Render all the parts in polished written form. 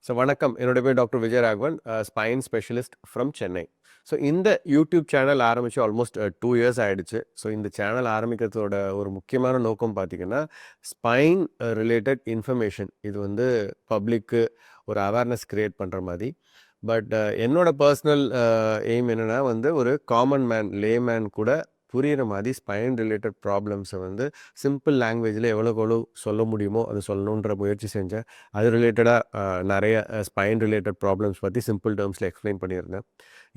So வணக்கம், என்னோட பேர் doctor Vijayaraghavan, spine specialist from Chennai. So இந்த யூடியூப் சேனல் ஆரம்பித்து ஆல்மோஸ்ட் 2 இயர்ஸ் ஆகிடுச்சு. ஸோ இந்த சேனல் ஆரம்பிக்கிறதோட ஒரு முக்கியமான நோக்கம் பார்த்திங்கன்னா, ஸ்பைன் ரிலேட்டட் இன்ஃபர்மேஷன் இது வந்து பப்ளிக்கு ஒரு அவேர்னஸ் க்ரியேட் பண்ணுற மாதிரி. பட் என்னோட பர்சனல் எய்ம் என்னென்னா வந்து ஒரு காமன் மேன், லேமேன் கூட புரிகிற மாதிரி ஸ்பைன் ரிலேட்டட் ப்ராப்ளம்ஸை வந்து சிம்பிள் லாங்குவேஜில் எவ்வளோக்கு சொல்ல முடியுமோ அது சொல்லணுன்ற முயற்சி செஞ்சேன். அது ரிலேட்டடாக நிறைய ஸ்பைன் ரிலேட்டட் ப்ராப்ளம்ஸ் பற்றி சிம்பிள் டேர்ம்ஸில் எக்ஸ்பிளைன் பண்ணியிருந்தேன்.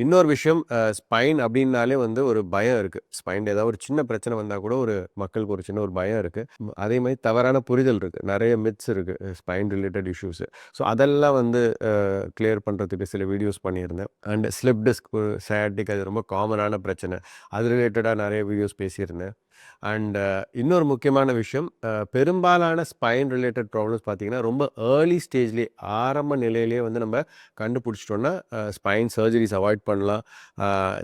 இன்னொரு விஷயம், ஸ்பைன் அப்படின்னாலே வந்து ஒரு பயம் இருக்குது. ஸ்பைன் ஏதாவது ஒரு சின்ன பிரச்சனை வந்தால் கூட மக்களுக்கு ஒரு சின்ன ஒரு பயம் இருக்குது. அதே மாதிரி தவறான புரிதல் இருக்குது, நிறைய மித்ஸ் இருக்குது ஸ்பைன் ரிலேட்டட் இஷ்யூஸு. ஸோ அதெல்லாம் வந்து கிளியர் பண்ணுறதுக்கு சில வீடியோஸ் பண்ணியிருந்தேன். அண்ட் ஸ்லிப் டிஸ்க், சயாட்டிக், அது ரொம்ப காமனான பிரச்சனை, அது ரிலேட்டடாக நிறைய வீடியோஸ் பேசியிருந்தேன். அண்ட் இன்னொரு முக்கியமான விஷயம், பெரும்பாலான ஸ்பைன் ரிலேட்டட் ப்ராப்ளம்ஸ் பார்த்திங்கன்னா ரொம்ப ஏர்லி ஸ்டேஜ்லேயே, ஆரம்ப நிலையிலேயே வந்து நம்ம கண்டுபிடிச்சிட்டோன்னா ஸ்பைன் சர்ஜரிஸ் அவாய்ட் பண்ணலாம்.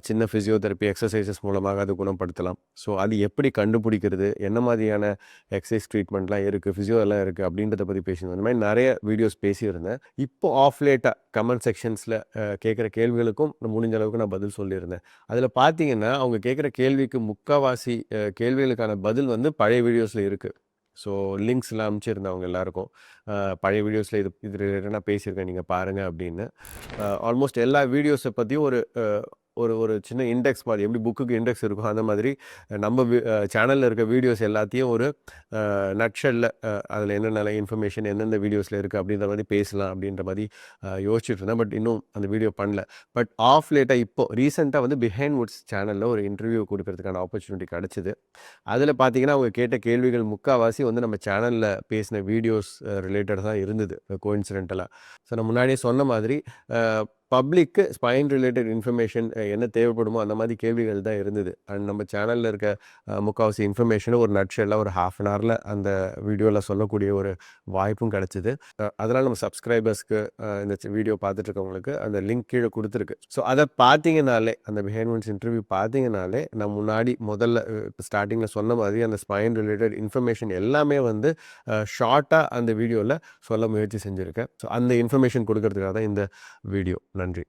சின்ன ஃபிசியோதெரப்பி எக்ஸசைசஸ் மூலமாக அது குணப்படுத்தலாம். ஸோ அது எப்படி கண்டுபிடிக்கிறது, என்ன மாதிரியான எக்ஸசைஸ் ட்ரீட்மெண்ட்லாம் இருக்குது, ஃபிசியோ எல்லாம் இருக்குது அப்படின்றத பற்றி பேசியிருந்தேன். அந்த மாதிரி நிறைய வீடியோஸ் பேசியிருந்தேன். இப்போ ஆஃப் லேட்டாக கமெண்ட் செக்ஷன்ஸில் கேட்குற கேள்விகளுக்கும் முடிஞ்ச அளவுக்கு நான் பதில் சொல்லியிருந்தேன். அதில் பார்த்தீங்கன்னா அவங்க கேட்குற கேள்விக்கு முக்கால்வாசி கேள்விகளுக்கான பதில் வந்து பழைய வீடியோஸில் இருக்குது. ஸோ லிங்க்ஸ்லாம் அனுப்பிச்சிருந்தேன் அவங்க எல்லாருக்கும். பழைய வீடியோஸில் இது ரிலேட்டடாக நான் பேசியிருக்கேன், நீங்கள் பாருங்கள் அப்படின்னு. ஆல்மோஸ்ட் எல்லா வீடியோஸை பற்றியும் ஒரு ஒரு சின்ன இண்டெக்ஸ் மாதிரி, எப்படி புக்குக்கு இண்டெக்ஸ் இருக்கும் அந்த மாதிரி நம்ம சேனலில் இருக்க வீடியோஸ் எல்லாத்தையும் ஒரு நட்ஷெல்லில் அதில் என்னென்ன இன்ஃபர்மேஷன் எந்தெந்த வீடியோஸில் இருக்குது அப்படின்ற மாதிரி பேசலாம் அப்படின்ற மாதிரி யோசிச்சுட்டு இருந்தேன். பட் இன்னும் அந்த வீடியோ பண்ணல. பட் ஆஃப் லேட்டாக இப்போது ரீசெண்டாக வந்து பிஹைண்ட் வுட்ஸ் சேனலில் ஒரு இன்டர்வியூ கொடுக்கறதுக்கான ஆப்பர்ச்சுனிட்டி கிடச்சிது. அதில் பார்த்தீங்கன்னா அவங்க கேட்ட கேள்விகள் முக்கால்வாசி வந்து நம்ம சேனலில் பேசின வீடியோஸ் ரிலேட்டட் தான் இருந்தது கோஇன்சிடென்டலாக. ஸோ நான் முன்னாடியே சொன்ன மாதிரி பப்ளிக்கு ஸ்பைன் ரிலேட்டட் இன்ஃபர்மேஷன் என்ன தேவைப்படுமோ அந்த மாதிரி கேள்விகள் தான் இருந்தது. அண்ட் நம்ம சேனலில் இருக்க முக்கால்வாசி இன்ஃபர்மேஷனை ஒரு நட்ஷெல்லாக ஒரு ½ அன் ஹவரில் அந்த வீடியோவில் சொல்லக்கூடிய ஒரு வாய்ப்பும் கிடச்சிது. அதனால் நம்ம சப்ஸ்கிரைபர்ஸ்க்கு இந்த வீடியோ பார்த்துட்டு இருக்கவங்களுக்கு அந்த லிங்க் கீழே கொடுத்துருக்கு. ஸோ அதை பார்த்தீங்கனாலே, அந்த பிஹைண்ட் வுட்ஸ் இன்டர்வியூ பார்த்தீங்கனாலே, நான் முன்னாடி முதல்ல ஸ்டார்டிங்கில் சொன்ன மாதிரி அந்த ஸ்பைன் ரிலேட்டட் இன்ஃபர்மேஷன் எல்லாமே வந்து ஷார்ட்டாக அந்த வீடியோவில் சொல்ல முயற்சி செஞ்சுருக்கேன். ஸோ அந்த இன்ஃபர்மேஷன் கொடுக்கறதுக்காக தான் இந்த வீடியோ. நன்றி.